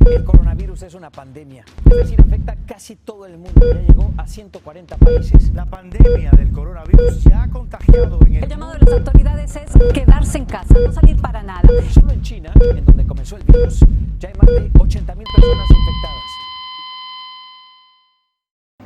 El coronavirus es una pandemia, es decir, afecta a casi todo el mundo. Ya llegó a 140 países. La pandemia del coronavirus ya ha contagiado en el... El llamado de las autoridades es quedarse en casa, no salir para nada. Solo en China, en donde comenzó el virus, ya hay más de 80.000 personas infectadas.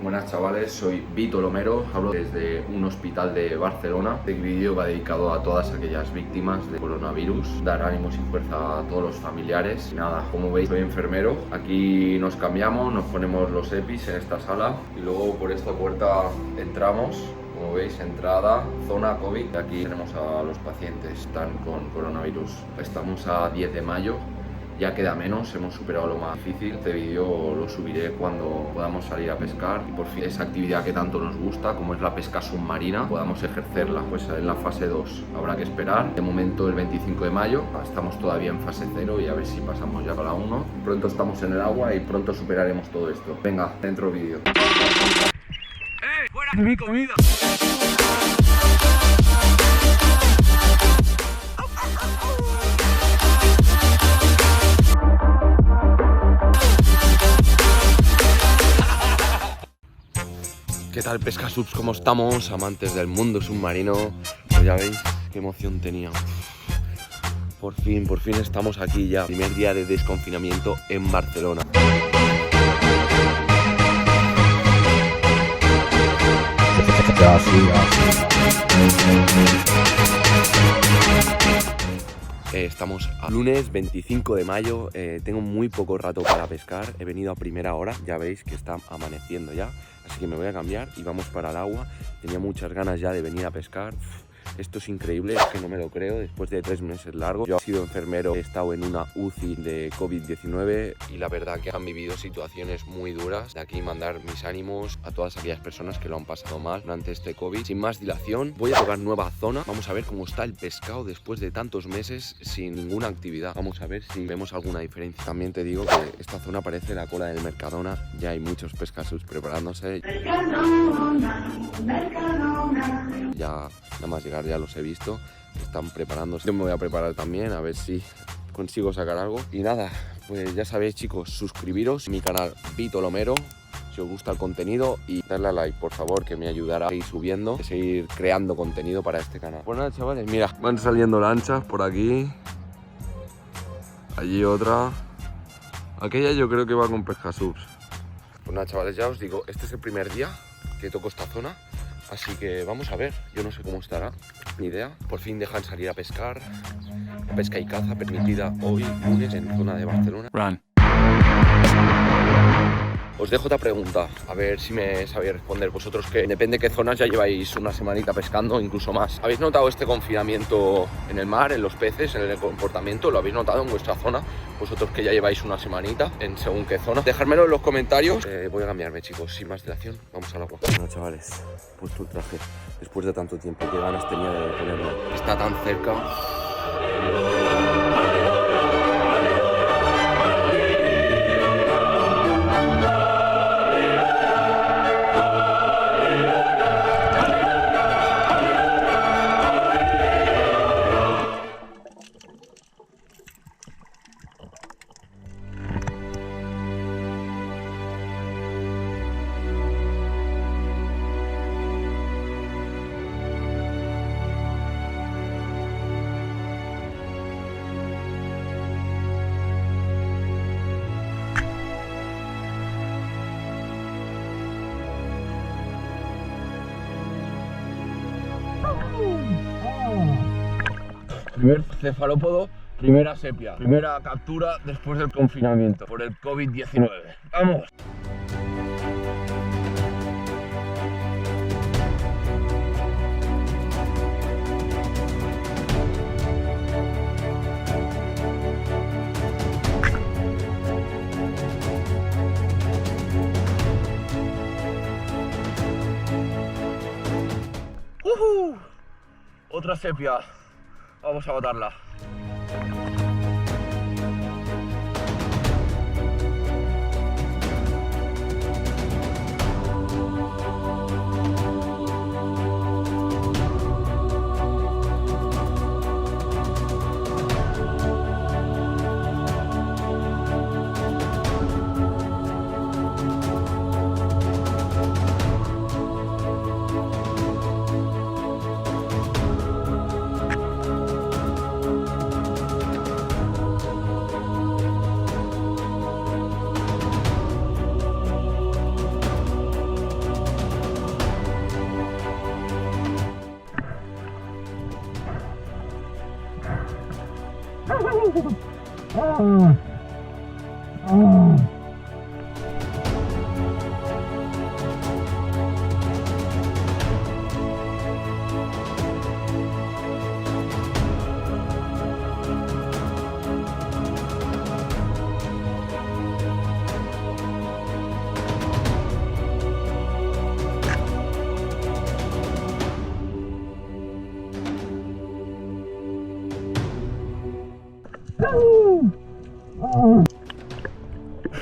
Buenas chavales, soy Vito Lomero, hablo desde un hospital de Barcelona. Este vídeo va dedicado a todas aquellas víctimas de coronavirus, dar ánimos y fuerza a todos los familiares. Y nada, como veis soy enfermero, aquí nos cambiamos, nos ponemos los EPIs en esta sala y luego por esta puerta entramos. Como veis, entrada, zona COVID. Aquí tenemos a los pacientes que están con coronavirus. Estamos a 10 de mayo. Ya queda menos, hemos superado lo más difícil. Este vídeo lo subiré cuando podamos salir a pescar y por fin esa actividad que tanto nos gusta, como es la pesca submarina, podamos ejercerla. Pues en la fase 2 habrá que esperar. De momento el 25 de mayo, estamos todavía en fase 0 y a ver si pasamos ya a la 1. Pronto estamos en el agua y pronto superaremos todo esto. Venga, dentro vídeo. ¡Fuera mi comida! ¿Qué tal pesca subs? ¿Cómo estamos? Amantes del mundo submarino. Pues ya veis qué emoción tenía. Por fin estamos aquí ya. Primer día de desconfinamiento en Barcelona. Estamos a lunes 25 de mayo, tengo muy poco rato para pescar, he venido a primera hora, ya veis que está amaneciendo ya, así que me voy a cambiar y vamos para el agua. Tenía muchas ganas ya de venir a pescar. Esto es increíble, es que no me lo creo, después de 3 meses largos. Yo he sido enfermero, he estado en una UCI de COVID-19 y la verdad que han vivido situaciones muy duras. De aquí mandar mis ánimos a todas aquellas personas que lo han pasado mal durante este COVID. Sin más dilación, voy a tocar nueva zona. Vamos a ver cómo está el pescado después de tantos meses sin ninguna actividad. Vamos a ver si vemos alguna diferencia. También te digo que esta zona parece la cola del Mercadona. Ya hay muchos pescasubs preparándose. Ya nada más llegar ya los he visto, están preparándose. Yo me voy a preparar también a ver si consigo sacar algo. Y nada, pues ya sabéis chicos, suscribiros a mi canal Vito Lomero si os gusta el contenido y darle a like por favor, que me ayudará a seguir subiendo, a seguir creando contenido para este canal. Pues nada chavales, mira, van saliendo lanchas por aquí, allí otra, aquella yo creo que va con pescasubs. Pues nada chavales, ya os digo, este es el primer día que toco esta zona. Así que vamos a ver, yo no sé cómo estará, ni idea. Por fin dejan salir a pescar. Pesca y caza permitida hoy, lunes, en zona de Barcelona. Run. Os dejo otra pregunta, a ver si me sabéis responder vosotros, que depende de qué zonas ya lleváis una semanita pescando, incluso más. ¿Habéis notado este confinamiento en el mar, en los peces, en el comportamiento? ¿Lo habéis notado en vuestra zona? Vosotros que ya lleváis una semanita en según qué zona. Dejármelo en los comentarios. Voy a cambiarme chicos, sin más dilación, vamos al agua. Bueno chavales, he puesto el traje después de tanto tiempo, qué ganas tenía de ponerlo. Está tan cerca. Primer cefalópodo, primera sepia, primera captura después del confinamiento por el COVID-19. ¡Vamos! Otra sepia. Vamos a botarla.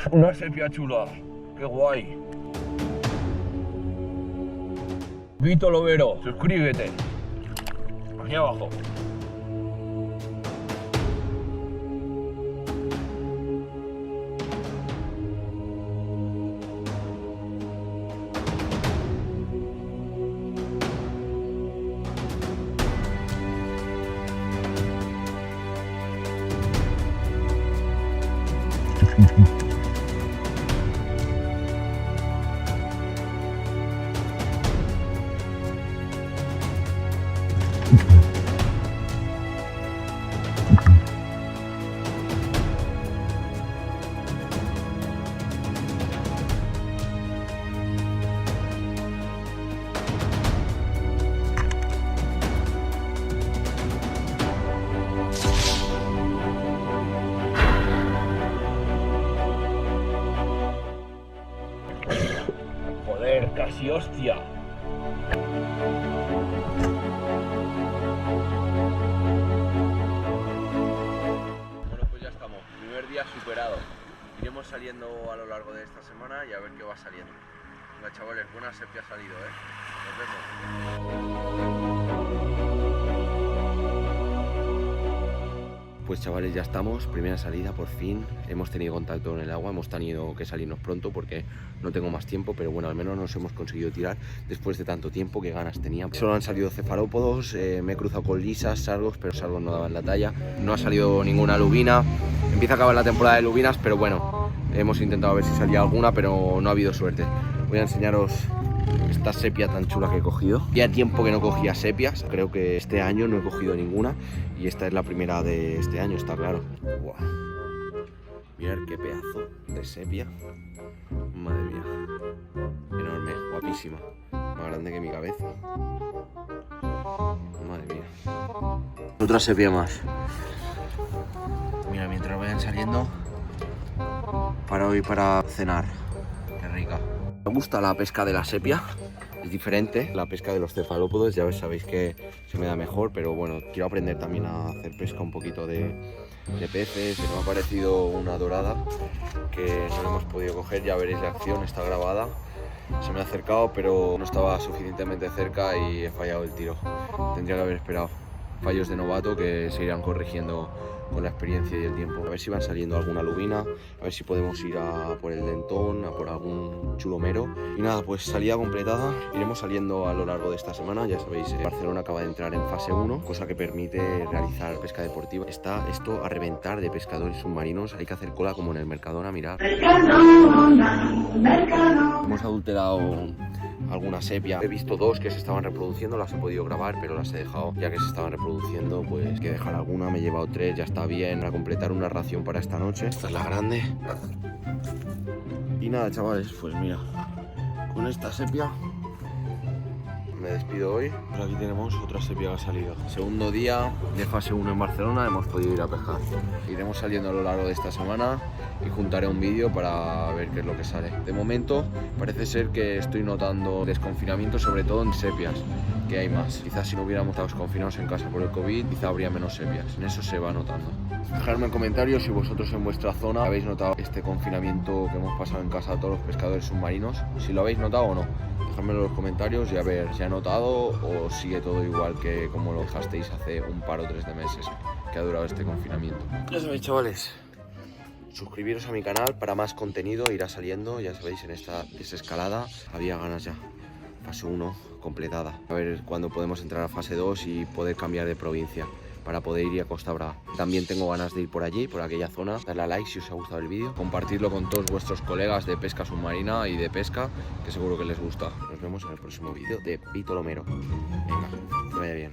Una sepia chula, qué guay. Vito Lomero, suscríbete. Aquí abajo. Joder, casi hostia. Bueno, pues ya estamos. Primer día superado. Iremos saliendo a lo largo de esta semana y a ver qué va saliendo. Venga, chavales, buena sepia ha salido, Nos vemos. Pues chavales, ya estamos, primera salida por fin, hemos tenido contacto con el agua, hemos tenido que salirnos pronto porque no tengo más tiempo, pero bueno, al menos nos hemos conseguido tirar después de tanto tiempo, que ganas tenía. Solo han salido cefalópodos, me he cruzado con lisas, sargos, pero sargos no daban la talla, no ha salido ninguna lubina, empieza a acabar la temporada de lubinas, pero bueno, hemos intentado ver si salía alguna, pero no ha habido suerte. Voy a enseñaros esta sepia tan chula que he cogido. Ya tiempo que no cogía sepias, creo que este año no he cogido ninguna y esta es la primera de este año, está claro. Wow. Mirad qué pedazo de sepia, madre mía, enorme, guapísima, más grande que mi cabeza, madre mía. Otra sepia más. Mira, mientras vayan saliendo, para hoy para cenar, qué rica. Me gusta la pesca de la sepia, es diferente. La pesca de los cefalópodos ya sabéis que se me da mejor, pero bueno, quiero aprender también a hacer pesca un poquito de peces. Me ha parecido una dorada que no hemos podido coger, ya veréis la acción, está grabada. Se me ha acercado, pero no estaba suficientemente cerca y he fallado el tiro. Tendría que haber esperado. Fallos de novato que se irán corrigiendo con la experiencia y el tiempo. A ver si van saliendo alguna lubina, a ver si podemos ir a por el dentón, a por algún chulomero. Y nada, pues salida completada. Iremos saliendo a lo largo de esta semana. Ya sabéis, Barcelona acaba de entrar en fase 1, cosa que permite realizar pesca deportiva. Está esto a reventar de pescadores submarinos. Hay que hacer cola como en el Mercadona, mirad. Hemos adulterado alguna sepia. He visto dos que se estaban reproduciendo, las he podido grabar, pero las he dejado. Ya que se estaban reproduciendo, pues que dejar alguna. Me he llevado 3, ya está bien, para completar una ración para esta noche. Esta es la grande. Y nada, chavales, pues mira, con esta sepia me despido hoy. Por aquí tenemos otra sepia que ha salido. Segundo día de fase 1 en Barcelona, hemos podido ir a pescar. Iremos saliendo a lo largo de esta semana y juntaré un vídeo para ver qué es lo que sale. De momento parece ser que estoy notando desconfinamiento, sobre todo en sepias, que hay más. Quizás si no hubiéramos estado confinados en casa por el COVID, quizá habría menos sepias. En eso se va notando. Dejadme en comentarios si vosotros en vuestra zona habéis notado este confinamiento que hemos pasado en casa a todos los pescadores submarinos, si lo habéis notado o no. Dejadmelo en los comentarios y a ver si ha notado o sigue todo igual que como lo dejasteis hace un par o 3 de meses que ha durado este confinamiento. Ya sabéis, chavales, suscribiros a mi canal para más contenido, irá saliendo, ya sabéis, en esta desescalada había ganas ya. Fase 1 completada. A ver cuándo podemos entrar a fase 2 y poder cambiar de provincia para poder ir a Costa Brava. También tengo ganas de ir por allí, por aquella zona. Darle a like si os ha gustado el vídeo, compartirlo con todos vuestros colegas de pesca submarina y de pesca, que seguro que les gusta. Nos vemos en el próximo vídeo de Vito Lomero. Venga, que vaya bien.